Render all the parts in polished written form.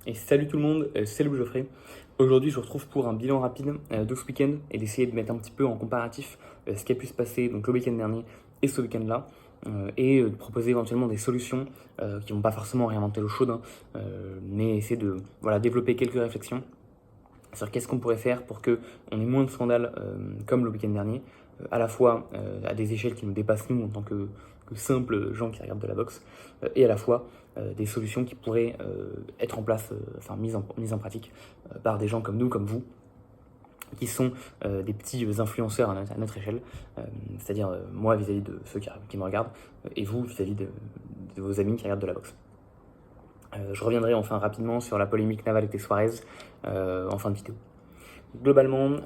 Et salut tout le monde, c'est Louis Geoffrey. Aujourd'hui, je vous retrouve pour un bilan rapide de ce week-end et d'essayer de mettre un petit peu en comparatif ce qui a pu se passer donc, le week-end dernier et ce week-end-là. Et de proposer éventuellement des solutions qui ne vont pas forcément réinventer l'eau chaude, mais essayer de développer quelques réflexions sur qu'est-ce qu'on pourrait faire pour qu'on ait moins de scandales comme le week-end dernier, à la fois à des échelles qui nous dépassent nous en tant que simples gens qui regardent de la boxe, et à la fois des solutions qui pourraient être en place, mises en pratique par des gens comme nous, comme vous, qui sont des petits influenceurs à notre échelle, c'est-à-dire moi vis-à-vis de ceux qui me regardent, et vous vis-à-vis de vos amis qui regardent de la boxe. Je reviendrai enfin rapidement sur la polémique Naval et Suarez en fin de vidéo. Globalement,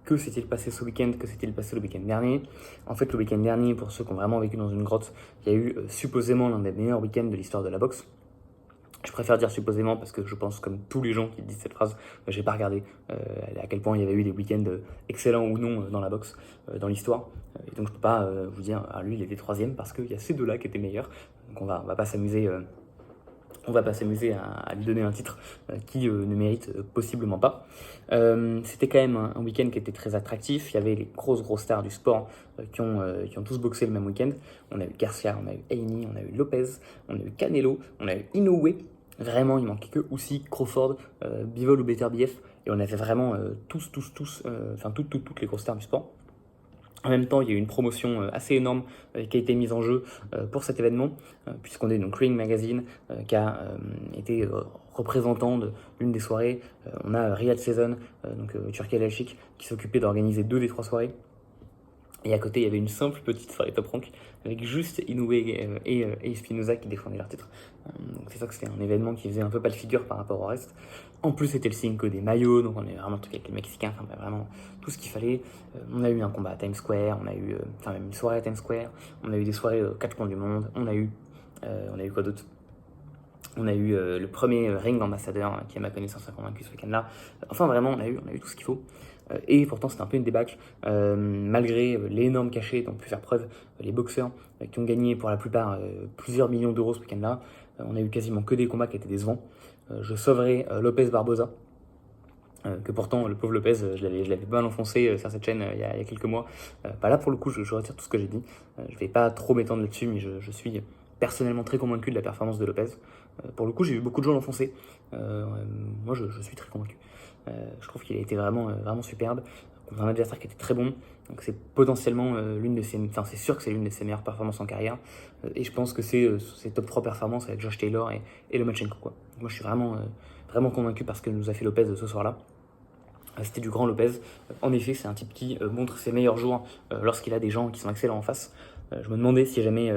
que s'est-il passé ce week-end, que s'est-il passé le week-end dernier? En fait, le week-end dernier, pour ceux qui ont vraiment vécu dans une grotte, il y a eu supposément l'un des meilleurs week-ends de l'histoire de la boxe. Je préfère dire supposément parce que je pense, comme tous les gens qui disent cette phrase, j'ai pas regardé à quel point il y avait eu des week-ends excellents ou non dans la boxe, dans l'histoire. Et donc je peux pas vous dire, lui il était troisième parce qu'il y a ces deux-là qui étaient meilleurs. Donc on va pas s'amuser. On va pas s'amuser à lui donner un titre qui ne mérite possiblement pas. C'était quand même un week-end qui était très attractif. Il y avait les grosses stars du sport qui ont tous boxé le même week-end. On a eu Garcia, on a eu Haney, on a eu Lopez, on a eu Canelo, on a eu Inoue. Vraiment, il manquait que aussi Crawford, Bivol ou Beterbiev. Et on avait vraiment toutes les grosses stars du sport. En même temps, il y a eu une promotion assez énorme qui a été mise en jeu pour cet événement, puisqu'on est donc Ring Magazine qui a été représentant de l'une des soirées. On a Riyad Season, donc Turki Al-Sheikh, qui s'occupait d'organiser 2 des 3 soirées. Et à côté, il y avait une simple petite soirée top rank avec juste Inoue et Espinoza qui défendaient leur titre. Donc c'est ça que c'était un événement qui faisait un peu pas de figure par rapport au reste. En plus, c'était le Cinco des maillots, donc on avait vraiment un truc avec les Mexicains, vraiment tout ce qu'il fallait. On a eu un combat à Times Square, on a eu même une soirée à Times Square, on a eu des soirées aux 4 coins du monde, on a eu quoi d'autre? On a eu le premier ring ambassadeur qui, à ma connaissance, a convaincu ce week-end-là. Enfin, vraiment, on a eu tout ce qu'il faut. Et pourtant, c'était un peu une débâcle, malgré l'énorme cachet dont ont pu faire preuve les boxeurs qui ont gagné pour la plupart plusieurs millions d'euros ce week-end-là. On a eu quasiment que des combats qui étaient décevants. Je sauverai Lopez Barboza, que pourtant, le pauvre Lopez, je l'avais pas mal enfoncé sur cette chaîne il y a quelques mois. Là, pour le coup, je retire tout ce que j'ai dit. Je vais pas trop m'étendre là-dessus, mais je suis personnellement très convaincu de la performance de Lopez. Pour le coup, j'ai vu beaucoup de gens l'enfoncer. Moi, je suis très convaincu. Je trouve qu'il a été vraiment superbe contre un adversaire qui était très bon. Donc c'est potentiellement c'est sûr que c'est l'une de ses meilleures performances en carrière. Et je pense que c'est ses top 3 performances avec Josh Taylor et Lomachenko, quoi. Moi, je suis vraiment convaincu par ce que nous a fait Lopez ce soir-là. C'était du grand Lopez. En effet, c'est un type qui montre ses meilleurs jours lorsqu'il a des gens qui sont excellents en face. Je me demandais si jamais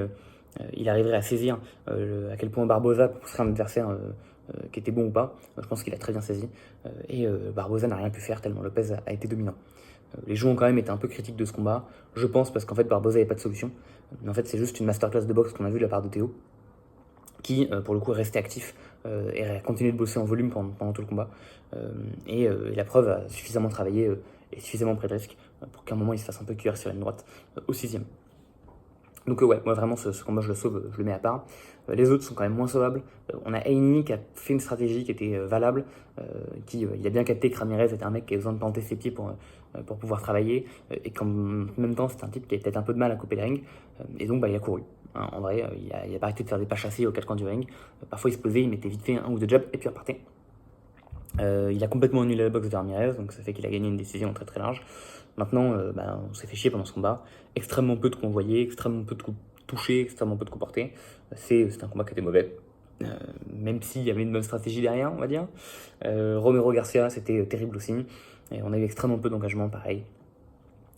il arriverait à saisir à quel point Barboza serait un adversaire qui était bon ou pas. Je pense qu'il a très bien saisi. Et Barboza n'a rien pu faire tellement Lopez a été dominant. Les gens ont quand même été un peu critiques de ce combat. Je pense parce qu'en fait Barboza n'avait pas de solution. Mais en fait, c'est juste une masterclass de boxe qu'on a vu de la part de Théo, qui pour le coup est resté actif et a continué de bosser en volume pendant tout le combat. Et la preuve a suffisamment travaillé et suffisamment pris de risque pour qu'à un moment il se fasse un peu cuire sur une droite au 6ème. Donc moi vraiment ce combat je le sauve, je le mets à part. Les autres sont quand même moins sauvables. On a Haney qui a fait une stratégie qui était valable, il a bien capté que Ramirez était un mec qui avait besoin de planter ses pieds pour pouvoir travailler, et qu'en même temps c'était un type qui avait peut-être un peu de mal à couper les rings, et donc il a couru. En vrai, il a pas arrêté de faire des pas chassés aux 4 coins du ring. Parfois il se posait, il mettait vite fait un ou deux jabs et puis il repartait. Il a complètement annulé la boxe de Ramirez, donc ça fait qu'il a gagné une décision très large. Maintenant, on s'est fait chier pendant ce combat. Extrêmement peu de coups envoyés, extrêmement peu de coups touchés, extrêmement peu de coups portés. C'est un combat qui était mauvais, même s'il y avait une bonne stratégie derrière, on va dire. Romero Garcia, c'était terrible aussi. Et on a eu extrêmement peu d'engagement, pareil.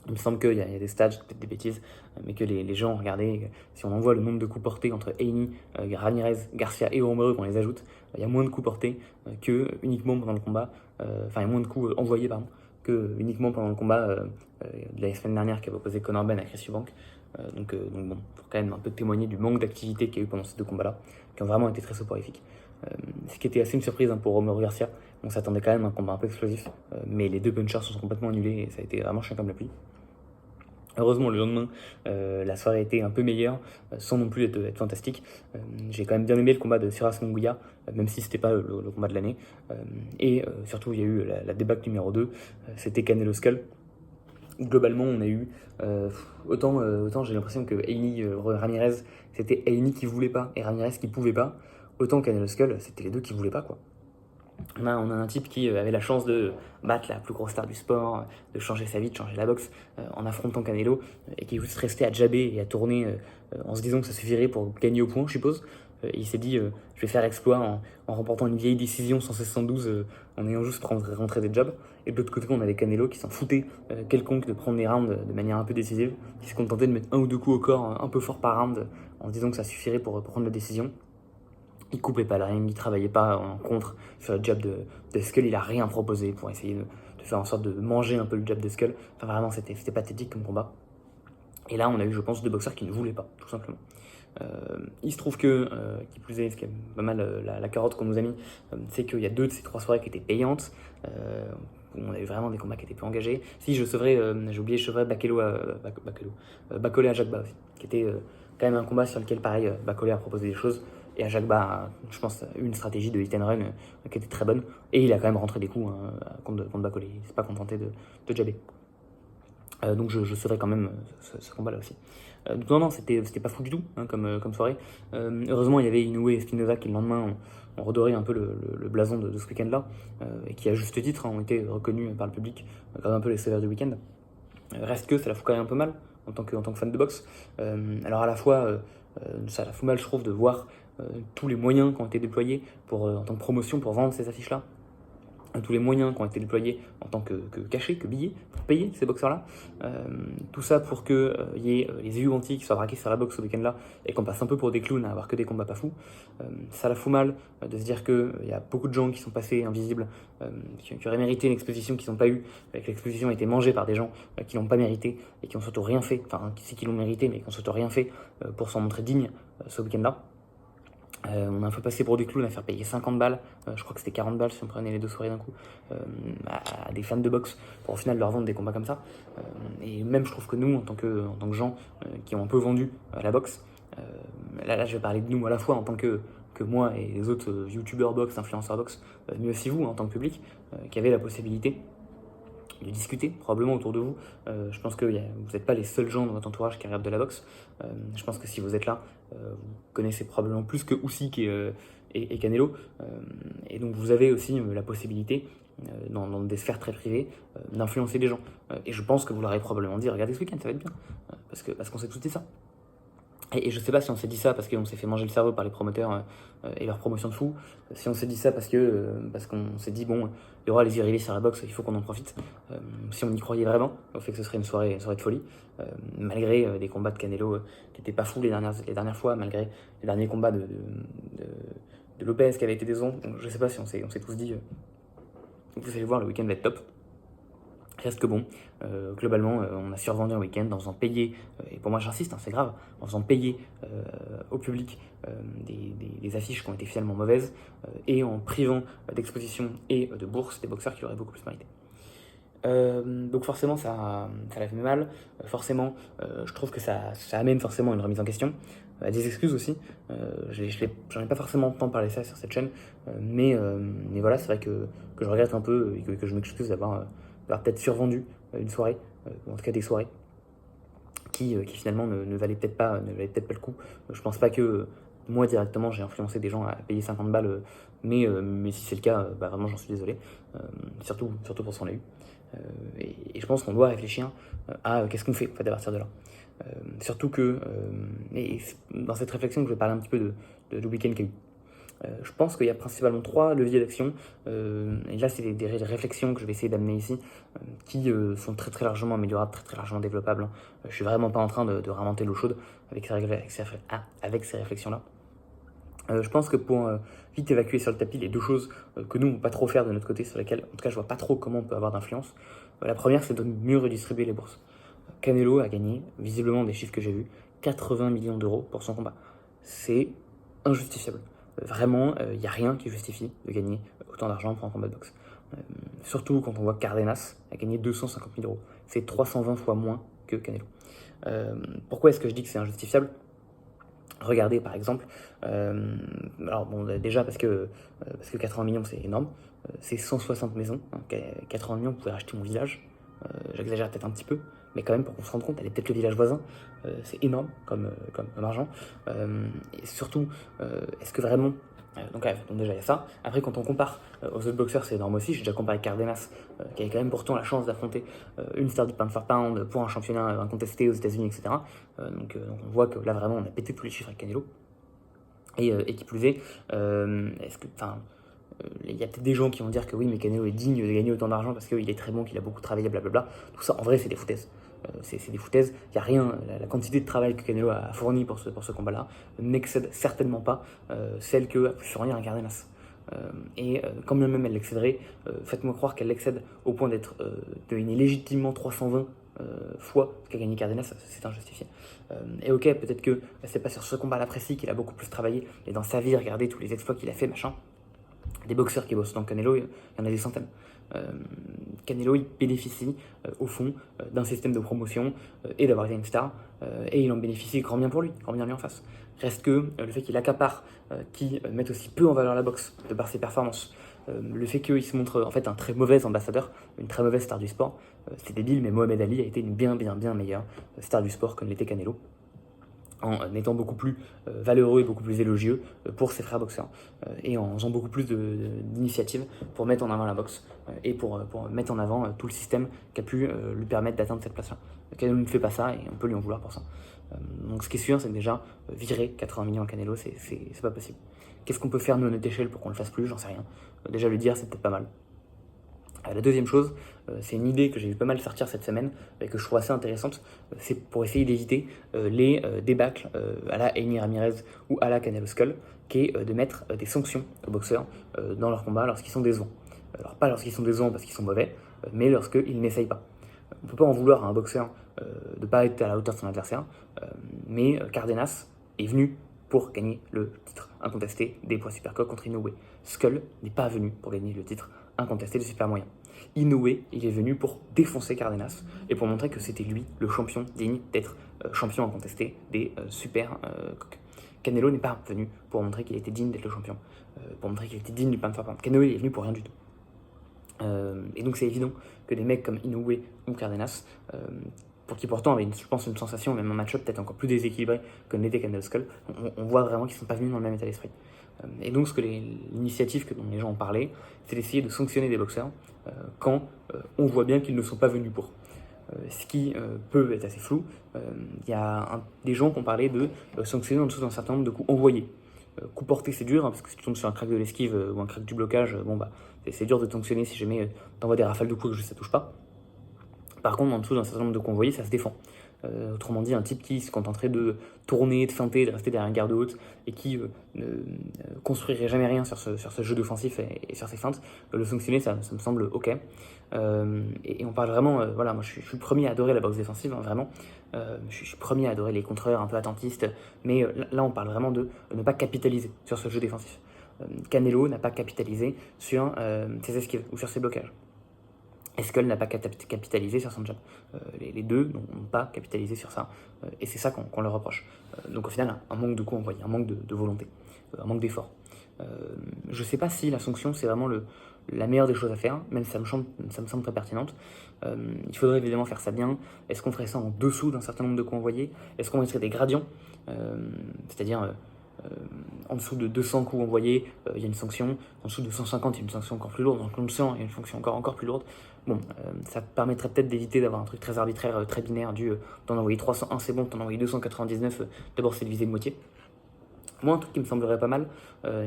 Il me semble qu'il y a des stats, peut-être des bêtises, mais que les gens, regardez, si on envoie le nombre de coups portés entre Haney, Ramirez, Garcia et Romero, qu'on les ajoute, il y a moins de coups portés que uniquement pendant le combat, il y a moins de coups envoyés, que uniquement pendant le combat de la semaine dernière qui avait opposé Conor Ben à Chris Eubank. Donc bon, faut quand même un peu témoigner du manque d'activité qu'il y a eu pendant ces 2 combats-là, qui ont vraiment été très soporifiques. Ce qui était assez une surprise pour Romero Garcia. On s'attendait quand même à un combat un peu explosif, mais les 2 punchers se sont complètement annulés et ça a été vraiment chien comme la pluie. Heureusement, le lendemain, la soirée était un peu meilleure, sans non plus être fantastique. J'ai quand même bien aimé le combat de Siras Mongouya, même si c'était pas le combat de l'année. Surtout, il y a eu la débâcle numéro 2, c'était Canelo Skull. Globalement, on a eu autant j'ai l'impression que Ramirez, c'était Heini qui voulait pas et Ramirez qui pouvait pas. Autant Canelo Skull, c'était les deux qui voulaient pas, quoi. On a un type qui avait la chance de battre la plus grosse star du sport, de changer sa vie, de changer la boxe en affrontant Canelo, et qui est juste resté à jabber et à tourner en se disant que ça suffirait pour gagner au point, je suppose. Il s'est dit, je vais faire l'exploit en remportant une vieille décision 116-112 en ayant juste rentré des jabs. Et de l'autre côté, on avait Canelo qui s'en foutait quelconque de prendre des rounds de manière un peu décisive, qui se contentait de mettre un ou deux coups au corps un peu fort par round en se disant que ça suffirait pour prendre la décision. Il coupait pas le ring, il travaillait pas en contre sur le jab de Skull, il a rien proposé pour essayer de faire en sorte de manger un peu le jab de Skull. Enfin vraiment, c'était pathétique comme combat. Et là, on a eu, je pense, deux boxeurs qui ne voulaient pas, tout simplement. Il se trouve que, qui plus est, ce qui est pas mal la carotte qu'on nous a mis, c'est qu'il y a 2 de ces 3 soirées qui étaient payantes, où on a eu vraiment des combats qui étaient peu engagés. Si, j'ai oublié, je sevrais Bacolé à Jacques aussi, qui était quand même un combat sur lequel, pareil, Bacolé a proposé des choses, et à Jacques je pense, a eu une stratégie de hit and run qui était très bonne, et il a quand même rentré des coups contre Bacolé, il s'est pas contenté de jabber. Donc je serai quand même ce combat-là aussi. Donc non, c'était pas fou du tout comme soirée. Heureusement, il y avait Inoue et Spinoza qui le lendemain ont redoré un peu le blason de ce week-end-là, et qui à juste titre ont été reconnus par le public comme un peu les sévères du week-end. Reste que ça la fout quand même un peu mal en tant que fan de boxe. Alors à la fois, ça la fout mal, je trouve, de voir tous les moyens qui ont été déployés en tant que promotion pour vendre ces affiches-là, tous les moyens qui ont été déployés en tant que cachets, que billets, pour payer ces boxeurs-là. Tout ça pour qu'il y ait les éhuantis qui soient braqués sur la boxe ce week-end-là et qu'on passe un peu pour des clowns à avoir que des combats pas fous. Ça la fout mal de se dire qu'il y a beaucoup de gens qui sont passés invisibles, qui auraient mérité une exposition qu'ils n'ont pas eue, et que l'exposition a été mangée par des gens qui l'ont pas mérité et qui n'ont surtout rien fait, enfin qui l'ont mérité mais qui n'ont surtout rien fait pour s'en montrer dignes ce week-end-là. On a un peu passé pour des clowns à faire payer 50 balles, je crois que c'était 40 balles si on prenait les 2 soirées d'un coup, à des fans de boxe pour au final leur vendre des combats comme ça. Et même je trouve que nous, en tant que gens qui ont un peu vendu la boxe, là je vais parler de nous à la fois en tant que moi et les autres youtubeurs boxe, influenceurs boxe, mais aussi vous en tant que public, qui avez la possibilité de discuter probablement autour de vous. Je pense que vous n'êtes pas les seuls gens dans votre entourage qui regardent de la boxe. Je pense que si vous êtes là, vous connaissez probablement plus que Usyk et Canelo. Et donc vous avez aussi la possibilité, dans des sphères très privées, d'influencer les gens. Et je pense que vous leur avez probablement dit, regardez ce week-end, ça va être bien. Parce qu'on s'est tous dit ça. Et je sais pas si on s'est dit ça parce qu'on s'est fait manger le cerveau par les promoteurs et leur promotion de fou. Si on s'est dit ça parce qu'on s'est dit, bon, il y aura les irréguliers sur la boxe, il faut qu'on en profite. Si on y croyait vraiment, au fait que ce serait une soirée de folie, malgré des combats de Canelo qui n'étaient pas fous les dernières fois, malgré les derniers combats de Lopez qui avaient été décevants. Donc je sais pas si on s'est tous dit, vous allez voir, le week-end va être top. Reste que bon, globalement, on a survendu un week-end en faisant payer, et pour moi j'insiste, c'est grave, en faisant payer au public des affiches qui ont été finalement mauvaises, et en privant d'exposition et de bourse des boxeurs qui auraient beaucoup plus mérité. Donc forcément ça la fait mal, forcément je trouve que ça amène forcément une remise en question, des excuses aussi, j'en ai pas forcément tant parlé ça sur cette chaîne, mais voilà, c'est vrai que je regrette un peu et que je m'excuse d'avoir peut-être survendu une soirée, ou en tout cas des soirées, qui finalement ne valaient peut-être pas le coup. Je pense pas que moi directement j'ai influencé des gens à payer 50 balles, mais si c'est le cas, vraiment j'en suis désolé, surtout pour ce qu'on a eu. Et je pense qu'on doit réfléchir à qu'est-ce qu'on fait en fait, à partir de là. Surtout que, et dans cette réflexion que je vais parler un petit peu du week-end qu'il y a eu. Je pense qu'il y a principalement 3 leviers d'action, et là c'est des réflexions que je vais essayer d'amener ici, qui sont très très largement améliorables, très très largement développables. Je suis vraiment pas en train de réinventer l'eau chaude avec ces réflexions-là. Je pense que pour vite évacuer sur le tapis les 2 choses que nous on ne peut pas trop faire de notre côté, sur lesquelles en tout cas je vois pas trop comment on peut avoir d'influence. La première, c'est de mieux redistribuer les bourses. Canelo a gagné, visiblement des chiffres que j'ai vus, 80 millions d'euros pour son combat. C'est injustifiable. Vraiment, il n'y a rien qui justifie de gagner autant d'argent pour un combat de boxe. Surtout quand on voit que Cardenas a gagné 250 000 euros. C'est 320 fois moins que Canelo. Pourquoi est-ce que je dis que c'est injustifiable? Regardez par exemple, alors bon, déjà parce que 80 millions c'est énorme, c'est 160 maisons, hein, 80 millions vous pouvez racheter mon village, j'exagère peut-être un petit peu, mais quand même pour qu'on se rende compte, elle est peut-être le village voisin, c'est énorme comme argent, et surtout, est-ce que vraiment, donc déjà il y a ça. Après quand on compare aux autres boxeurs c'est énorme aussi, j'ai déjà comparé Cardenas, qui avait quand même pourtant la chance d'affronter une star du pound for pound pour un championnat incontesté aux États-Unis, etc. Donc on voit que là vraiment on a pété tous les chiffres avec Canelo. Et qui plus est, est-ce que, il y a peut-être des gens qui vont dire que oui, mais Canelo est digne de gagner autant d'argent parce qu'il est très bon, qu'il a beaucoup travaillé, blablabla. Tout ça, en vrai, c'est des foutaises. C'est des foutaises. Il n'y a rien. La quantité de travail que Canelo a fourni pour ce combat-là n'excède certainement pas celle que a pu fournir un Cardenas. Quand bien même elle l'excéderait, faites-moi croire qu'elle l'excède au point d'être de gagner légitimement 320 fois ce qu'a gagné Cardenas, c'est injustifié. Et ok, peut-être que c'est pas sur ce combat-là précis qu'il a beaucoup plus travaillé, mais dans sa vie, regardez tous les exploits qu'il a fait, machin. Des boxeurs qui bossent dans Canelo, il y en a des centaines. Canelo, il bénéficie au fond d'un système de promotion et d'avoir été une star, et il en bénéficie grand bien pour lui, grand bien lui en face. Reste que le fait qu'il accapare, qu'il mette aussi peu en valeur la boxe de par ses performances, le fait qu'il se montre en fait un très mauvais ambassadeur, une très mauvaise star du sport, c'est débile, mais Mohamed Ali a été une bien meilleure star du sport que l'était Canelo, en étant beaucoup plus valeureux et beaucoup plus élogieux pour ses frères boxeurs, et en faisant beaucoup plus d'initiatives pour mettre en avant la boxe, et pour mettre en avant tout le système qui a pu lui permettre d'atteindre cette place-là. Canelo ne fait pas ça et on peut lui en vouloir pour ça. Donc ce qui est sûr, c'est que déjà, virer 80 millions à Canelo, c'est pas possible. Qu'est-ce qu'on peut faire nous à notre échelle pour qu'on le fasse plus? J'en sais rien. Déjà le dire, c'est peut-être pas mal. La deuxième chose, c'est une idée que j'ai vu pas mal sortir cette semaine et que je trouve assez intéressante, c'est pour essayer d'éviter les débâcles à la Amy Ramirez ou à la Canelo Skull, qui est de mettre des sanctions aux boxeurs dans leur combat lorsqu'ils sont décevants. Alors pas lorsqu'ils sont décevants parce qu'ils sont mauvais, mais lorsqu'ils n'essayent pas. On ne peut pas en vouloir à un boxeur de ne pas être à la hauteur de son adversaire, mais Cardenas est venu pour gagner le titre incontesté des poids superco contre Inoue. Skull n'est pas venu pour gagner le titre incontesté de super moyen. Inoue, il est venu pour défoncer Cardenas et pour montrer que c'était lui le champion digne d'être champion incontesté des super coqs. Canelo n'est pas venu pour montrer qu'il était digne d'être le champion, pour montrer qu'il était digne du pound for pound. Canelo il est venu pour rien du tout. Et donc c'est évident que des mecs comme Inoue ou Cardenas, pour qui pourtant avaient, je pense, une sensation, même un match-up peut-être encore plus déséquilibré que l'était Canelo Skull, on voit vraiment qu'ils ne sont pas venus dans le même état d'esprit. Et donc l'initiative dont les gens ont parlé, c'est d'essayer de sanctionner des boxeurs quand on voit bien qu'ils ne sont pas venus pour. Ce qui peut être assez flou. Il y a des gens qui ont parlé de sanctionner en dessous d'un certain nombre de coups envoyés. Coup porté c'est dur, hein, parce que si tu tombes sur un crack de l'esquive ou un crack du blocage, c'est dur de sanctionner si jamais t'envoies des rafales de coups et que ça touche pas. Par contre, en dessous d'un certain nombre de coups envoyés, ça se défend. Autrement dit, un type qui se contenterait de tourner, de feinter, de rester derrière une garde haute et qui ne construirait jamais rien sur ce jeu d'offensif et sur ses feintes, le sanctionner, ça me semble ok. Et on parle vraiment, voilà, moi je suis le premier à adorer la boxe défensive, hein, vraiment. Je suis le premier à adorer les contreurs un peu attentistes, mais là on parle vraiment de ne pas capitaliser sur ce jeu défensif. Canelo n'a pas capitalisé sur ses esquives ou sur ses blocages. Skull n'a pas capitalisé sur son jab. Les deux n'ont pas capitalisé sur ça. Et c'est ça qu'on leur reproche. Donc au final, un manque de coups envoyés, un manque de volonté, un manque d'effort. Je ne sais pas si la sanction, c'est vraiment la meilleure des choses à faire, même si ça me semble très pertinente. Il faudrait évidemment faire ça bien. Est-ce qu'on ferait ça en dessous d'un certain nombre de coups envoyés? Est-ce qu'on mettrait des gradients? C'est-à-dire... en dessous de 200 coups envoyés, il y a une sanction. En dessous de 150, il y a une sanction encore plus lourde. En dessous de 100, il y a une sanction encore plus lourde. Bon, ça permettrait peut-être d'éviter d'avoir un truc très arbitraire, très binaire, t'en envoyer 301, c'est bon, t'en envoyer 299, d'abord c'est de viser de moitié. Moi, un truc qui me semblerait pas mal,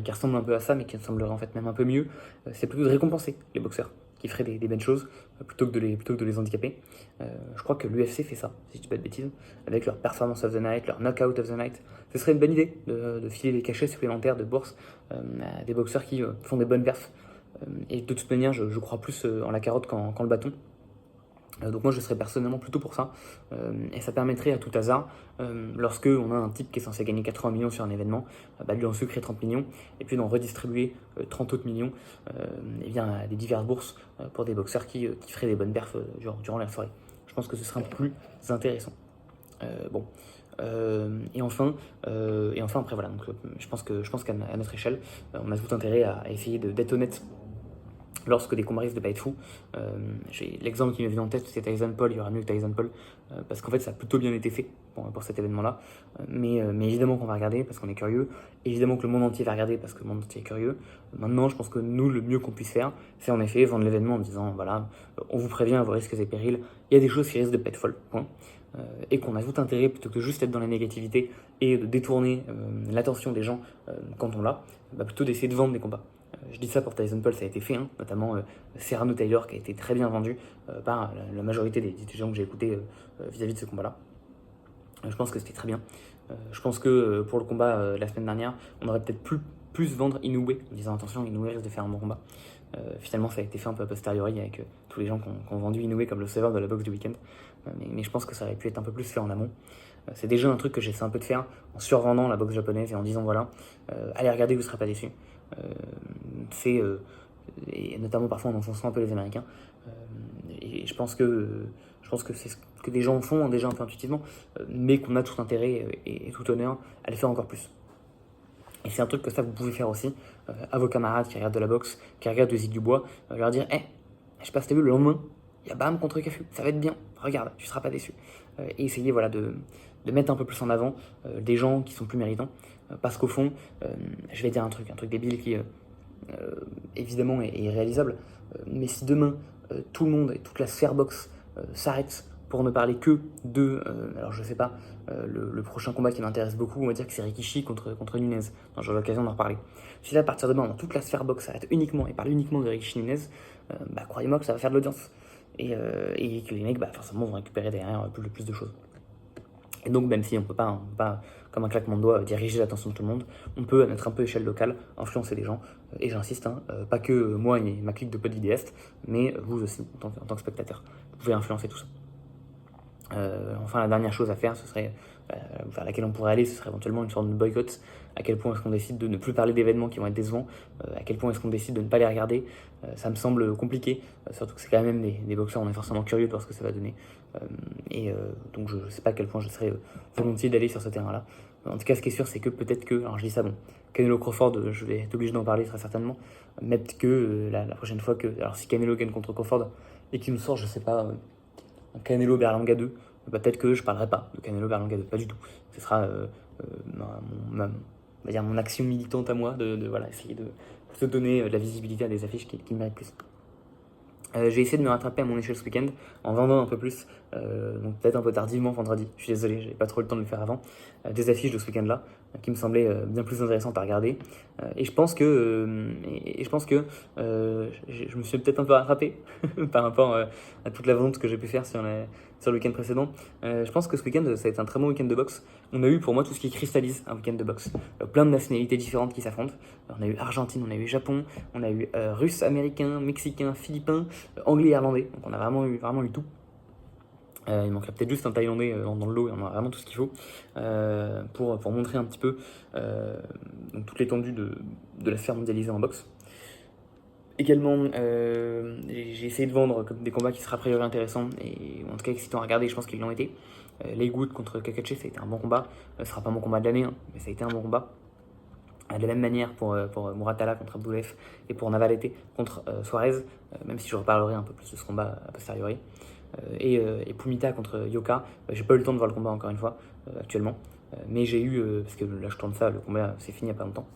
qui ressemble un peu à ça, mais qui me semblerait en fait même un peu mieux, c'est plutôt de récompenser les boxeurs qui feraient des bonnes choses plutôt que de les handicaper. Je crois que l'UFC fait ça, si je dis pas de bêtises, avec leur performance of the night, leur knockout of the night. Ce serait une bonne idée de filer des cachets supplémentaires de bourse à des boxeurs qui font des bonnes perfs. Et de toute manière, je crois plus en la carotte qu'en le bâton. Donc moi je serais personnellement plutôt pour ça, et ça permettrait à tout hasard, lorsque on a un type qui est censé gagner 80 millions sur un événement, de lui en sucrer 30 millions, et puis d'en redistribuer 30 autres millions à des diverses bourses pour des boxeurs qui feraient des bonnes perfs durant la soirée. Je pense que ce sera plus intéressant. Bon. Et enfin après voilà, donc je pense qu'à notre échelle, on a tout intérêt à essayer d'être honnête lorsque des combats risquent de pas être fous. J'ai l'exemple qui me vient en tête, c'est Tyson Paul. Il y aura mieux que Tyson Paul, parce qu'en fait ça a plutôt bien été fait pour cet événement-là. Mais évidemment qu'on va regarder parce qu'on est curieux, évidemment que le monde entier va regarder parce que le monde entier est curieux. Maintenant, je pense que nous, le mieux qu'on puisse faire, c'est en effet vendre l'événement en disant voilà, on vous prévient à vos risques et périls, il y a des choses qui risquent de pas être folles, point. Et qu'on a tout intérêt, plutôt que juste être dans la négativité et de détourner l'attention des gens quand on l'a, plutôt d'essayer de vendre des combats. Je dis ça pour Tyson Paul, ça a été fait, hein, notamment Serrano Taylor qui a été très bien vendu par la majorité des gens que j'ai écoutés vis-à-vis de ce combat-là. Je pense que c'était très bien. Je pense que pour le combat la semaine dernière, on aurait peut-être plus vendre Inoue en disant attention, Inoue risque de faire un bon combat. Finalement, ça a été fait un peu a posteriori avec tous les gens qui ont vendu Inoue comme le sauveur de la boxe du week-end. Mais je pense que ça aurait pu être un peu plus fait en amont. C'est déjà un truc que j'essaie un peu de faire en survendant la boxe japonaise et en disant voilà, allez regarder, vous ne serez pas déçus. Et notamment parfois en enfonçant un peu les Américains. Et je pense que c'est ce que des gens font déjà un peu intuitivement, mais qu'on a tout intérêt et tout honneur à les faire encore plus. Et c'est un truc que ça vous pouvez faire aussi à vos camarades qui regardent de la boxe, qui regardent de Zig Dubois, leur dire je sais pas si t'as vu, le lendemain, il y a Bam contre Cafu, ça va être bien, regarde, tu seras pas déçu. Et essayer voilà, de mettre un peu plus en avant des gens qui sont plus méritants, parce qu'au fond, je vais dire un truc débile qui évidemment est réalisable, mais si demain tout le monde et toute la sphère boxe s'arrête pour ne parler que de, alors je sais pas, le prochain combat qui m'intéresse beaucoup, on va dire que c'est Rikishi contre Nunez. J'aurai l'occasion d'en reparler. Si là, à partir de demain, toute la sphère boxe s'arrête uniquement et parle uniquement de Rikishi Nunez, croyez-moi que ça va faire de l'audience. Et que les mecs, forcément, vont récupérer derrière plus de choses. Et donc, même si on peut pas, comme un claquement de doigts, diriger l'attention de tout le monde, on peut, à notre un peu échelle locale, influencer les gens. Et j'insiste, pas que moi et ma clique de potes vidéastes, mais vous aussi, en tant que spectateur. Vous pouvez influencer tout ça. Enfin, la dernière chose à faire, ce serait, vers laquelle on pourrait aller, ce serait éventuellement une sorte de boycott. À quel point est-ce qu'on décide de ne plus parler d'événements qui vont être décevants, à quel point est-ce qu'on décide de ne pas les regarder. Ça me semble compliqué, surtout que c'est quand même des boxeurs, on est forcément curieux de voir ce que ça va donner. Donc je ne sais pas à quel point je serais volontiers d'aller sur ce terrain-là. En tout cas, ce qui est sûr, c'est que peut-être que, alors je dis ça, bon, Canelo Crawford, je vais être obligé d'en parler très certainement, mais peut-être que la prochaine fois que, alors si Canelo gagne contre Crawford et qu'il nous sort, je sais pas, un Canelo Berlanga 2, peut-être que je parlerai pas de Canelo Berlanga 2, pas du tout. Ce sera on va dire mon action militante à moi de voilà, essayer de se donner de la visibilité à des affiches qui me méritent plus. J'ai essayé de me rattraper à mon échelle ce week-end en vendant un peu plus, donc peut-être un peu tardivement vendredi, je suis désolé, j'avais pas trop le temps de le faire avant, des affiches de ce week-end-là qui me semblaient bien plus intéressantes à regarder. Et je pense que je me suis peut-être un peu rattrapé par rapport à toute la vente que j'ai pu faire sur le week-end précédent. Je pense que ce week-end, ça va être un très bon week-end de boxe. On a eu pour moi tout ce qui cristallise un week-end de boxe. Plein de nationalités différentes qui s'affrontent. On a eu Argentine, on a eu Japon, on a eu Russe, Américain, Mexicain, Philippin, Anglais et Irlandais. Donc on a vraiment eu tout. Il manquerait peut-être juste un Thaïlandais dans le lot et on a vraiment tout ce qu'il faut pour montrer un petit peu donc toute l'étendue de la sphère mondialisée en boxe. Également, j'ai essayé de vendre des combats qui seraient a priori intéressants et en tout cas excitants à regarder, je pense qu'ils l'ont été. Leywood contre Kakache, ça a été un bon combat. Ce sera pas mon combat de l'année, mais ça a été un bon combat. De la même manière pour Muratalla contre Abdoulev et pour Navalete contre Suarez, même si je reparlerai un peu plus de ce combat a posteriori. Et Pumita contre Yoka, j'ai pas eu le temps de voir le combat encore une fois actuellement, mais j'ai eu, parce que là je tourne ça, le combat c'est fini il n'y a pas longtemps,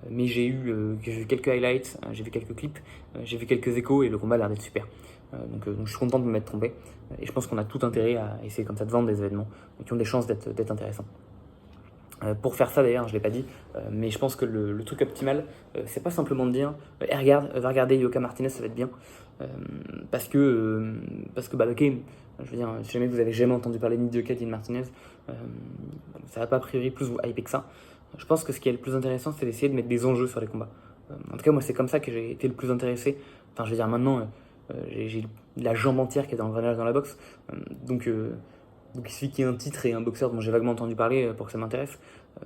mais j'ai vu quelques highlights, j'ai vu quelques clips, j'ai vu quelques échos et le combat a l'air d'être super. Donc je suis content de me m'être trompé et je pense qu'on a tout intérêt à essayer comme ça de vendre des événements qui ont des chances d'être intéressants. Pour faire ça d'ailleurs, je ne l'ai pas dit, mais je pense que le truc optimal, c'est pas simplement de dire va regarder Yoka Martinez, ça va être bien. Parce que ok, je veux dire, si jamais vous avez jamais entendu parler ni de Yoka ni de Martinez, ça va pas a priori plus vous hyper que ça. Je pense que ce qui est le plus intéressant, c'est d'essayer de mettre des enjeux sur les combats. En tout cas, moi, c'est comme ça que j'ai été le plus intéressé. Enfin, je veux dire, maintenant, j'ai la jambe entière qui est dans le engrenage dans la boxe. Donc il suffit qu'il y ait un titre et un boxeur dont j'ai vaguement entendu parler pour que ça m'intéresse.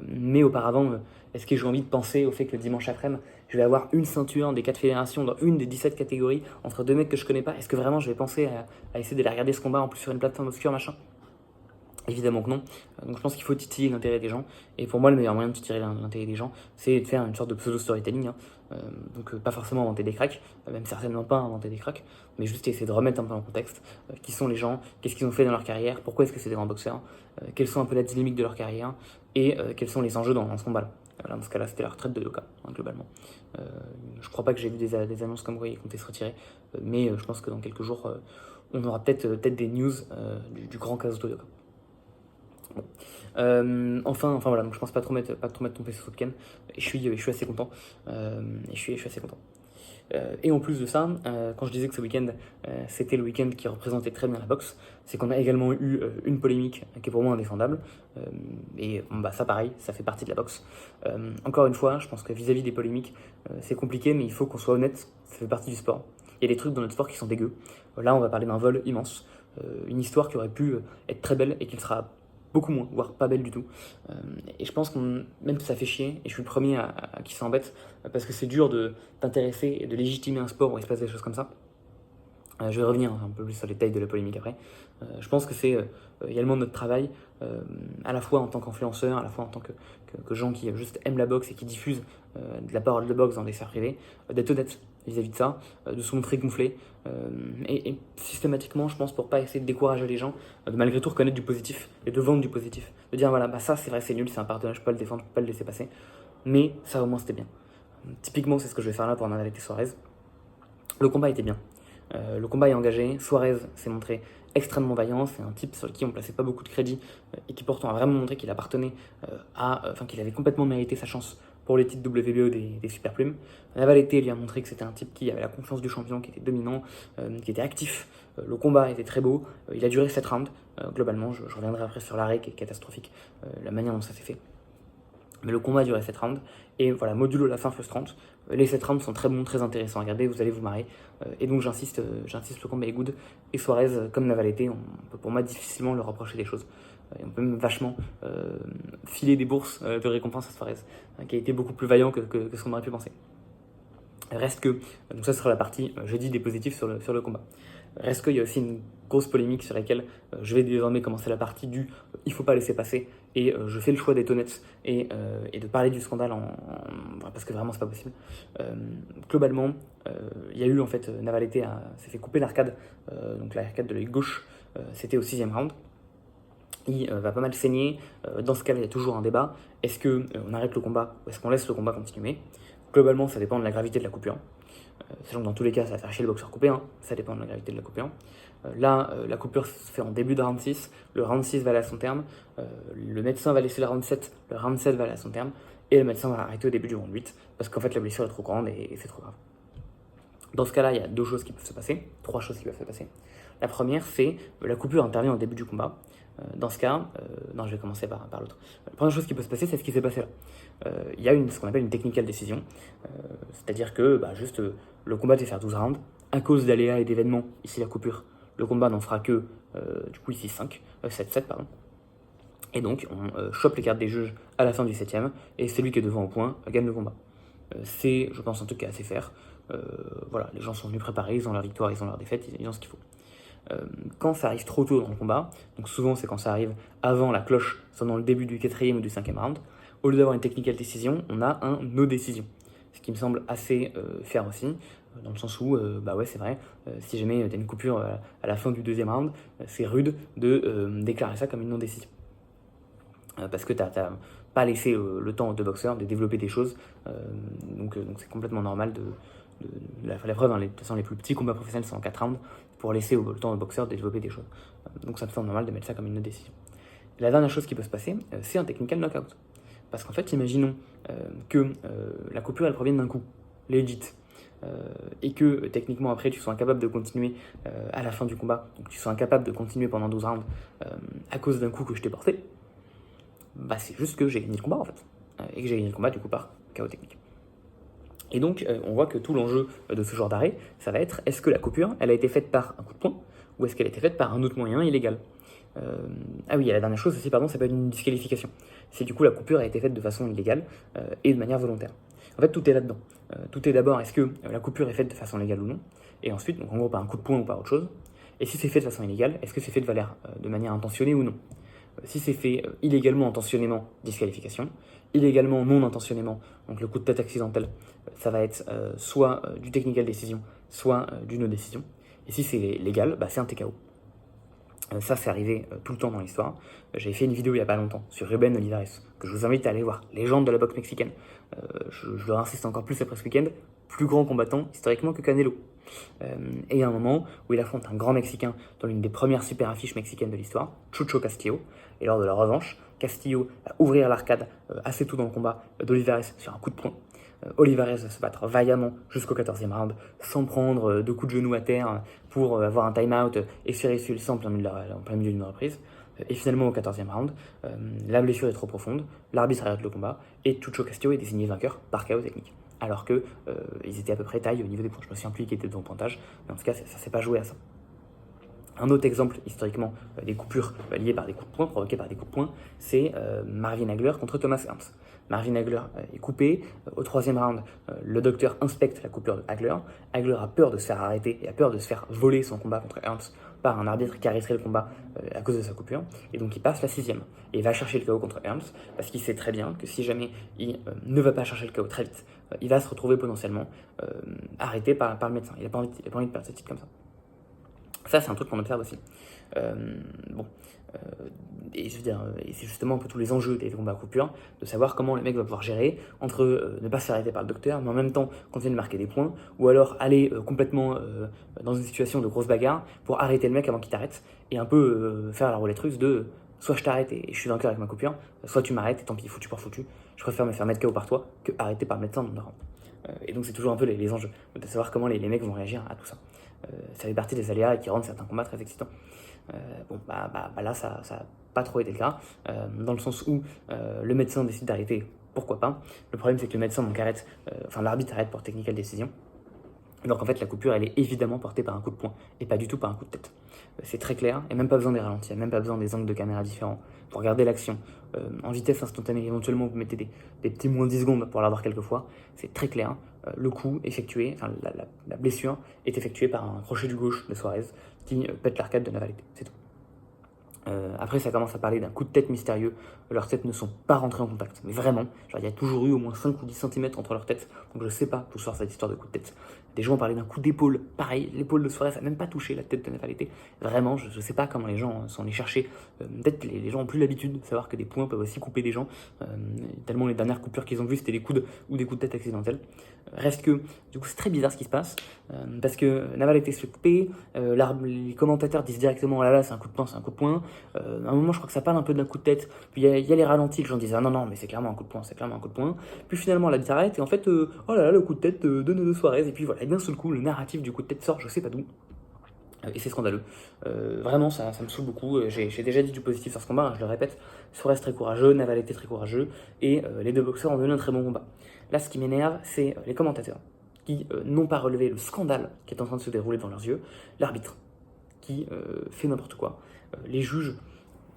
Mais auparavant, est-ce que j'ai envie de penser au fait que le dimanche après-midi, je vais avoir une ceinture des 4 fédérations dans une des 17 catégories entre deux mecs que je connais pas. Est-ce que vraiment je vais penser à essayer d'aller regarder ce combat en plus sur une plateforme obscure, machin? Évidemment que non. Donc je pense qu'il faut titiller l'intérêt des gens. Et pour moi, le meilleur moyen de titiller l'intérêt des gens, c'est de faire une sorte de pseudo-storytelling. Hein. Donc pas forcément inventer des cracks, même certainement pas inventer des cracks, mais juste essayer de remettre un peu en contexte qui sont les gens, qu'est-ce qu'ils ont fait dans leur carrière, pourquoi est-ce que c'est des grands boxeurs, quelles sont un peu les dynamiques de leur carrière et quels sont les enjeux dans ce combat-là. Dans ce cas-là, c'était la retraite de Yoka, hein, globalement. Je crois pas que j'ai vu des annonces comme quoi il comptait se retirer, mais je pense que dans quelques jours, on aura peut-être des news du grand Kazuto Yoka. Bon. Enfin voilà, donc je pense pas trop mettre ton PC sur week-end. Et je suis assez content. Et je suis assez content. Et en plus de ça, quand je disais que ce week-end, c'était le week-end qui représentait très bien la boxe, c'est qu'on a également eu une polémique qui est pour moi indéfendable. Et bon, bah, ça pareil, ça fait partie de la boxe. Encore une fois, je pense que vis-à-vis des polémiques, c'est compliqué, mais il faut qu'on soit honnête, ça fait partie du sport. Il y a des trucs dans notre sport qui sont dégueux. Là, on va parler d'un vol immense. Une histoire qui aurait pu être très belle et qui le sera beaucoup moins, voire pas belle du tout. Et je pense que même si ça fait chier, et je suis le premier à qui s'embête, parce que c'est dur de t'intéresser et de légitimer un sport où il se passe des choses comme ça. Je vais revenir un peu plus sur les détails de la polémique après. Je pense que c'est également notre travail, à la fois en tant qu'influenceur, à la fois en tant que gens qui juste aiment la boxe et qui diffusent de la parole de boxe dans des sphères privées, d'être honnête vis-à-vis de ça, de se montrer gonflé, et systématiquement, je pense, pour pas essayer de décourager les gens, de malgré tout reconnaître du positif et de vendre du positif. De dire, voilà, bah ça c'est vrai, c'est nul, c'est un partenaire, je peux pas le défendre, je peux pas le laisser passer, mais ça au moins c'était bien. Typiquement, c'est ce que je vais faire là pour Naval et Suarez. Le combat était bien. Le combat est engagé, Suarez s'est montré extrêmement vaillant, c'est un type sur qui on ne plaçait pas beaucoup de crédit et qui pourtant a vraiment montré qu'il appartenait qu'il avait complètement mérité sa chance pour les titres WBO des super plumes. Navalete lui a montré que c'était un type qui avait la confiance du champion, qui était dominant, qui était actif. Le combat était très beau, il a duré 7 rounds, globalement, je reviendrai après sur l'arrêt qui est catastrophique, la manière dont ça s'est fait. Mais le combat a duré 7 rounds, et voilà, modulo la fin frustrante. Les 7 rounds sont très bons, très intéressants à regarder, vous allez vous marrer. Et donc j'insiste, le combat est good. Et Suarez, comme Navalete, on peut pour moi difficilement leur reprocher des choses. Et on peut même vachement filer des bourses de récompense à Suarez, qui a été beaucoup plus vaillant que ce qu'on aurait pu penser. Reste que, donc ça sera la partie jeudi des positifs sur le combat. Reste qu'il y a aussi une grosse polémique sur laquelle je vais désormais commencer la partie du il faut pas laisser passer, et je fais le choix d'être honnête et de parler du scandale parce que vraiment c'est pas possible. Globalement, il y a eu en fait Navalete s'est fait couper l'arcade, donc l'arcade de l'œil gauche, c'était au 6e round. Il va pas mal saigner. Dans ce cas-là, il y a toujours un débat. Est-ce qu'on arrête le combat ou est-ce qu'on laisse le combat continuer? Globalement, ça dépend de la gravité de la coupure. Sachant que dans tous les cas, ça va faire chier le boxeur coupé. Ça dépend de la gravité de la coupure. Là, la coupure se fait en début de round 6. Le round 6 va aller à son terme. Le médecin va laisser le round 7. Le round 7 va aller à son terme. Et le médecin va arrêter au début du round 8. Parce qu'en fait, la blessure est trop grande et c'est trop grave. Dans ce cas-là, il y a 2 choses qui peuvent se passer. 3 choses qui peuvent se passer. La première, c'est la coupure intervient au début du combat. Dans ce cas, non, je vais commencer par l'autre. La première chose qui peut se passer, c'est ce qui s'est passé là. Il y a ce qu'on appelle une technical décision, c'est-à-dire que juste le combat devait faire 12 rounds. À cause d'aléas et d'événements, ici la coupure, le combat n'en fera que, du coup ici 7-7, pardon. Et donc, on chope les cartes des juges à la fin du 7ème, et celui qui est devant au point gagne le combat. C'est, je pense, un truc qui est assez fair. Voilà, les gens sont venus préparés, ils ont leur victoire, ils ont leur défaite, ils ont ce qu'il faut. Quand ça arrive trop tôt dans le combat, donc souvent c'est quand ça arrive avant la cloche, soit dans le début du 4e ou du 5e round, au lieu d'avoir une technical décision, on a un no décision. Ce qui me semble assez fair aussi, dans le sens où, ouais c'est vrai, si jamais tu as une coupure à la fin du 2e round, c'est rude de déclarer ça comme une non-décision. Parce que tu n'as pas laissé le temps aux 2 boxeurs de développer des choses, donc c'est complètement normal la preuve, de toute façon les plus petits combats professionnels sont en 4 rounds, pour laisser le temps aux boxeurs de développer des choses. Donc ça me semble normal de mettre ça comme une décision. La dernière chose qui peut se passer, c'est un technical knockout. Parce qu'en fait, imaginons que la coupure elle provienne d'un coup, legit, et que techniquement après tu sois incapable de continuer à la fin du combat, donc tu sois incapable de continuer pendant 12 rounds à cause d'un coup que je t'ai porté, c'est juste que j'ai gagné le combat en fait, et que j'ai gagné le combat du coup par KO technique. Et donc, on voit que tout l'enjeu de ce genre d'arrêt, ça va être, est-ce que la coupure, elle a été faite par un coup de poing, ou est-ce qu'elle a été faite par un autre moyen illégal? Ah oui, et la dernière chose aussi, pardon, ça peut être une disqualification. C'est du coup la coupure a été faite de façon illégale et de manière volontaire. En fait, tout est là-dedans. Tout est d'abord, est-ce que la coupure est faite de façon légale ou non? Et ensuite, donc en gros, par un coup de poing ou par autre chose. Et si c'est fait de façon illégale, est-ce que c'est fait de manière intentionnée ou non? Si c'est fait illégalement, intentionnellement, disqualification. Illégalement, non intentionnellement, donc le coup de tête accidentel, ça va être soit du technical decision, soit du no décision. Et si c'est légal, c'est un TKO. Ça, c'est arrivé tout le temps dans l'histoire. J'avais fait une vidéo il n'y a pas longtemps sur Ruben Olivares, que je vous invite à aller voir. Légende de la boxe mexicaine. Je leur insiste encore plus après ce week-end. Plus grand combattant historiquement que Canelo. Et il y a un moment où il affronte un grand Mexicain dans l'une des premières super affiches mexicaines de l'histoire, Chucho Castillo. Et lors de la revanche, Castillo va ouvrir l'arcade assez tôt dans le combat d'Olivares sur un coup de poing. Olivares va se battre vaillamment jusqu'au 14e round, sans prendre de coups de genou à terre pour avoir un time-out et se faire expulser en plein milieu d'une reprise. Et finalement, au 14e round, la blessure est trop profonde, l'arbitre arrête le combat, et Chucho Castillo est désigné vainqueur par KO technique. Alors que ils étaient à peu près taille au niveau des points. Je me souviens plus qui était devant le pointage, mais en tout cas, ça s'est pas joué à ça. Un autre exemple, historiquement, des coupures liées par des coups de poing, provoquées par des coups de poing, c'est Marvin Hagler contre Thomas Hearns. Marvin Hagler est coupé. Au 3e round, le docteur inspecte la coupure de Hagler. Hagler a peur de se faire arrêter et a peur de se faire voler son combat contre Hearns par un arbitre qui arrêterait le combat à cause de sa coupure. Et donc il passe la 6e. Et il va chercher le KO contre Hearns parce qu'il sait très bien que si jamais il ne va pas chercher le KO très vite, il va se retrouver potentiellement arrêté par le médecin. Il n'a pas envie de perdre ce titre comme ça. Ça, c'est un truc qu'on observe aussi. Et je veux dire, et c'est justement un peu tous les enjeux des combats à coupure, de savoir comment le mec va pouvoir gérer entre ne pas se faire arrêter par le docteur, mais en même temps continuer de marquer des points, ou alors aller complètement dans une situation de grosse bagarre pour arrêter le mec avant qu'il t'arrête, et un peu faire la roulette russe de soit je t'arrête et je suis vainqueur avec ma coupure, soit tu m'arrêtes et tant pis, foutu pour foutu. Je préfère me faire mettre KO par toi que arrêter par le médecin dans le round. Et donc c'est toujours un peu les enjeux, de savoir comment les mecs vont réagir à tout ça. Ça fait partie des aléas qui rendent certains combats très excitants. Là, ça n'a pas trop été le cas, dans le sens où le médecin décide d'arrêter, pourquoi pas. Le problème, c'est que le médecin donc arrête, l'arbitre arrête pour technical décision. Donc en fait, la coupure, elle est évidemment portée par un coup de poing et pas du tout par un coup de tête. C'est très clair, et même pas besoin des ralentis, il n'y a même pas besoin des angles de caméra différents pour regarder l'action. En vitesse instantanée, éventuellement, vous mettez des petits moins 10 secondes pour l'avoir quelques fois. C'est très clair. Le coup effectué, la blessure est effectuée par un crochet du gauche de Suarez qui pète l'arcade de Navalete. C'est tout. Après, ça commence à parler d'un coup de tête mystérieux. Leurs têtes ne sont pas rentrées en contact. Mais vraiment, il y a toujours eu au moins 5 ou 10 cm entre leurs têtes. Donc je sais pas d'où sort cette histoire de coup de tête. Des gens ont parlé d'un coup d'épaule. Pareil, l'épaule de Suarez n'a même pas touché la tête de Navalete. Vraiment, je sais pas comment les gens sont allés chercher. Peut-être que les gens ont plus l'habitude de savoir que des poings peuvent aussi couper des gens. Tellement les dernières coupures qu'ils ont vues, c'était des coudes ou des coups de tête accidentels. Reste que, du coup, c'est très bizarre ce qui se passe. Parce que Navalete se fait couper. Les commentateurs disent directement, oh là là, c'est un coup de poing, c'est un coup de poing. À un moment, je crois que ça parle un peu d'un coup de tête. Puis il y a les ralentis, les gens disent, ah non, mais c'est clairement un coup de poing, c'est clairement un coup de poing. Puis finalement, la s'arrête, et en fait, oh là là, le coup de tête de Suarez. Et puis voilà, et d'un seul coup, le narratif du coup de tête sort, je sais pas d'où. Et c'est scandaleux. Vraiment, ça me saoule beaucoup. J'ai déjà dit du positif sur ce combat, je le répète. Suarez très courageux, Navalete très courageux, et les deux boxeurs ont donné un très bon combat. Là, ce qui m'énerve, c'est les commentateurs qui n'ont pas relevé le scandale qui est en train de se dérouler devant leurs yeux, l'arbitre qui fait n'importe quoi, les juges,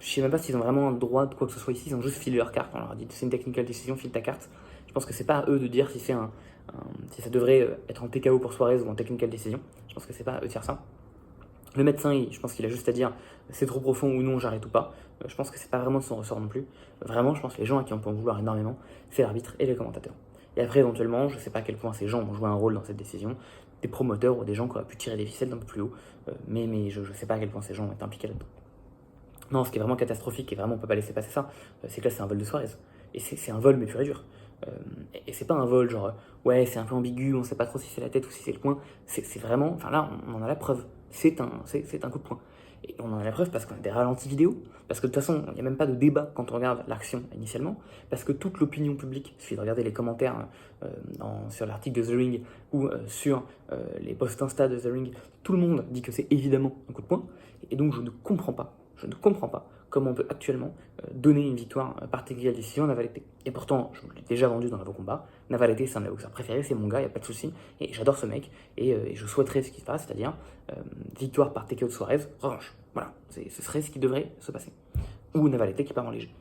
je sais même pas s'ils ont vraiment un droit de quoi que ce soit ici, ils ont juste filé leur carte, on leur a dit c'est une technical decision, file ta carte. Je pense que c'est pas à eux de dire si si ça devrait être en TKO pour Suarez ou en technical decision. Je pense que c'est pas à eux de faire ça. Le médecin, je pense qu'il a juste à dire c'est trop profond ou non, j'arrête ou pas. Je pense que c'est pas vraiment de son ressort non plus. Vraiment, je pense que les gens à qui on peut en vouloir énormément, c'est l'arbitre et les commentateurs. Et après, éventuellement, je sais pas à quel point ces gens ont joué un rôle dans cette décision, des promoteurs ou des gens qui auraient pu tirer des ficelles d'un peu plus haut, mais je sais pas à quel point ces gens ont été impliqués là-dedans. Non, ce qui est vraiment catastrophique et vraiment on peut pas laisser passer ça, c'est que là c'est un vol de Suarez. Et c'est un vol mais pur et dur. Et c'est pas un vol genre ouais c'est un peu ambigu, on sait pas trop si c'est la tête ou si c'est le poing. C'est vraiment, enfin là on en a la preuve. C'est un coup de poing. Et on en a la preuve parce qu'on a des ralentis vidéo, parce que de toute façon il n'y a même pas de débat quand on regarde l'action initialement, parce que toute l'opinion publique, il suffit de regarder les commentaires sur l'article de The Ring ou sur les posts Insta de The Ring, tout le monde dit que c'est évidemment un coup de poing. Et donc je ne comprends pas comment on peut actuellement donner une victoire par technical décision à Navalete. Et pourtant, je l'ai déjà vendu dans l'avant-combat. Navalete, c'est un de mes boxeurs préférés, c'est mon gars, il n'y a pas de souci. Et j'adore ce mec. Et je souhaiterais ce qui se passe, c'est-à-dire victoire par TKO de Suarez, revanche. Voilà, ce serait ce qui devrait se passer. Ou Navalete qui part en léger.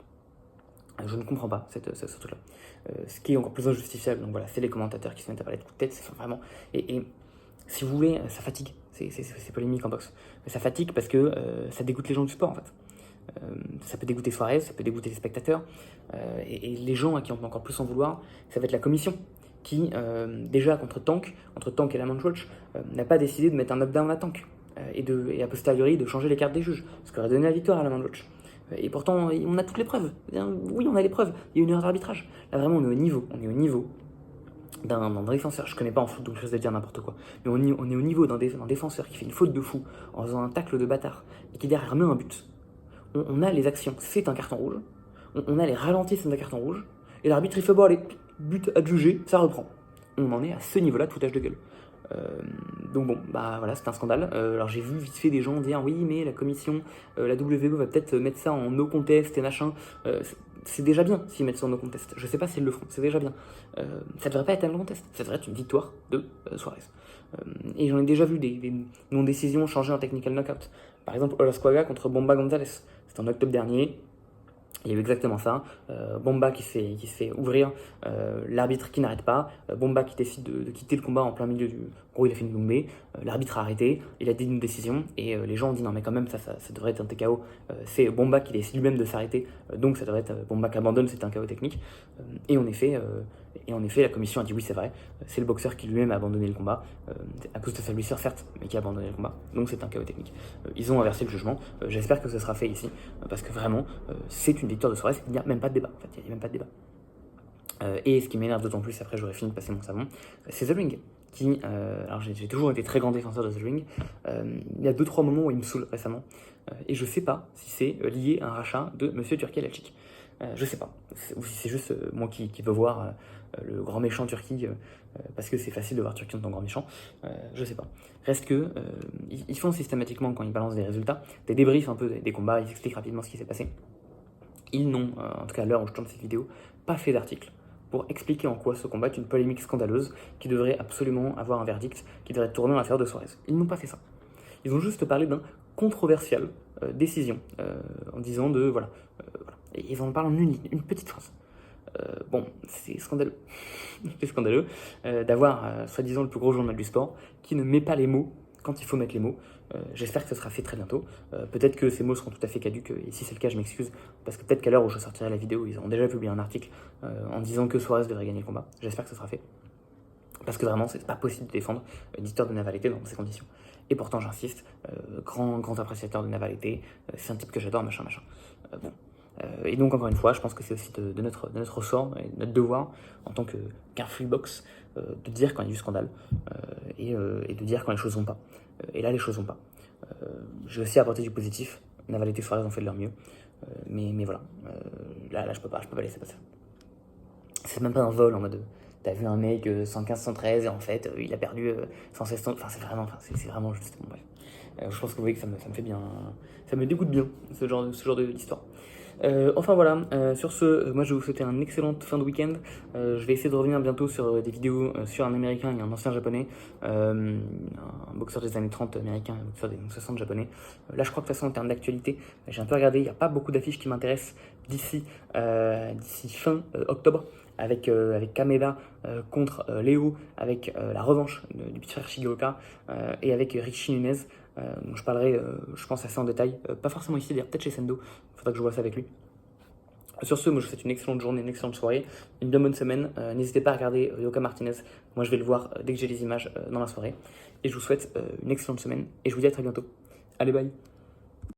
Je ne comprends pas ce truc-là. Ce qui est encore plus injustifiable, donc voilà, c'est les commentateurs qui se mettent à parler de coups de tête, c'est vraiment... Et si vous voulez, ça fatigue, c'est polémique en boxe. Mais ça fatigue parce que ça dégoûte les gens du sport, en fait. Ça peut dégoûter Suarez, ça peut dégoûter les spectateurs, et les gens à qui on peut encore plus en vouloir, ça va être la commission, qui, déjà contre Tank et la Watch, n'a pas décidé de mettre un knockdown à Tank, et a posteriori de changer les cartes des juges, ce qui aurait donné la victoire à la Watch. Et pourtant, on a toutes les preuves. Oui, on a les preuves. Il y a une erreur d'arbitrage. Là, vraiment, on est au niveau d'un défenseur. Je connais pas en foot, donc je vais dire n'importe quoi. Mais on est au niveau d'un défenseur qui fait une faute de fou en faisant un tacle de bâtard et qui derrière met un but. On a les actions, c'est un carton rouge. On a les ralentis, c'est un carton rouge. Et l'arbitre, il fait bon, allez, but adjugé, ça reprend. On en est à ce niveau-là, tout âge de gueule. Donc bon, bah voilà, c'est un scandale. Alors j'ai vu vite fait des gens dire oui, mais la commission, la WBO va peut-être mettre ça en no contest et machin. C'est déjà bien s'ils mettent ça en no contest. Je sais pas s'ils le feront, c'est déjà bien. Ça devrait pas être un no contest, ça devrait être une victoire de Suarez. Et j'en ai déjà vu des non-décisions changer en technical knockout. Par exemple, Olasquaga contre Bomba Gonzalez. C'était en octobre dernier. Il y a eu exactement ça. Bomba qui se fait ouvrir, l'arbitre qui n'arrête pas, Bomba qui décide de quitter le combat en plein milieu du... En gros, il a fait une Lumbe, l'arbitre a arrêté, il a dit une décision, et les gens ont dit non mais quand même ça devrait être un TKO. C'est Bomba qui décide lui-même de s'arrêter, donc ça devrait être Bomba qui abandonne, c'est un KO technique. Et en effet, la commission a dit oui c'est vrai, c'est le boxeur qui lui-même a abandonné le combat, à cause de sa blessure certes, mais qui a abandonné le combat, donc c'est un KO technique. Ils ont inversé le jugement, j'espère que ce sera fait ici, parce que vraiment, c'est une victoire de Suarez, il n'y a même pas de débat, en fait, il n'y a même pas de débat. Et ce qui m'énerve d'autant plus, après j'aurais fini de passer mon savon, c'est The Ring, qui, alors j'ai toujours été très grand défenseur de The Ring, il y a 2-3 moments où il me saoule récemment, et je sais pas si c'est lié à un rachat de Monsieur Turki Elçic. Je sais pas, ou si c'est juste moi qui veux voir le grand méchant Turki, parce que c'est facile de voir Turki en tant que grand méchant, je sais pas. Reste que, ils font systématiquement, quand ils balancent des résultats, des débriefs un peu des combats, ils expliquent rapidement ce qui s'est passé. Ils n'ont, en tout cas à l'heure où je tourne cette vidéo, pas fait d'article pour expliquer en quoi ce combat est une polémique scandaleuse qui devrait absolument avoir un verdict, qui devrait tourner en affaire de Suarez. Ils n'ont pas fait ça. Ils ont juste parlé d'un controversial décision, en disant de, voilà. Et ils en parlent en une petite phrase. Bon, c'est scandaleux. C'est scandaleux d'avoir, soi-disant, le plus gros journal du sport qui ne met pas les mots quand il faut mettre les mots. J'espère que ce sera fait très bientôt. Peut-être que ces mots seront tout à fait caducs, et si c'est le cas, je m'excuse, parce que peut-être qu'à l'heure où je sortirai la vidéo, ils auront déjà publié un article en disant que Suarez devrait gagner le combat. J'espère que ce sera fait. Parce que vraiment, c'est pas possible de défendre l'histoire de Navalete dans ces conditions. Et pourtant, j'insiste, grand appréciateur de Navalete, c'est un type que j'adore, machin. Bon. Et donc, encore une fois, je pense que c'est aussi de notre ressort et de notre devoir en tant qu'un freebox de dire quand il y a du scandale et de dire quand les choses vont pas. Et là, les choses vont pas. J'ai aussi apporté du positif. Navalete et Suarez ont fait de leur mieux. Mais voilà. Là, je peux pas laisser passer. C'est même pas un vol en mode. T'as vu un mec 115-113 et en fait il a perdu 116. Enfin, c'est vraiment juste. Bon, bref. Je pense que vous voyez que ça me fait bien. Ça me dégoûte bien, ce genre d'histoire. Enfin voilà, sur ce, moi je vais vous souhaiter une excellente fin de week-end. Je vais essayer de revenir bientôt sur des vidéos sur un américain et un ancien japonais, un boxeur des années 30 américain et un boxeur des années 60 japonais. Là je crois que de toute façon en termes d'actualité, j'ai un peu regardé, il n'y a pas beaucoup d'affiches qui m'intéressent d'ici fin octobre. Avec Kameda contre Léo, avec la revanche du petit frère Shigeoka et avec Richie Nunez. Donc je parlerai, je pense, assez en détail, pas forcément ici, d'ailleurs peut-être chez Sendo, il faudra que je vois ça avec lui. Sur ce, moi je vous souhaite une excellente journée, une excellente soirée, une bien bonne semaine. N'hésitez pas à regarder Yoka Martinez, moi je vais le voir dès que j'ai les images dans la soirée. Et je vous souhaite une excellente semaine et je vous dis à très bientôt. Allez, bye.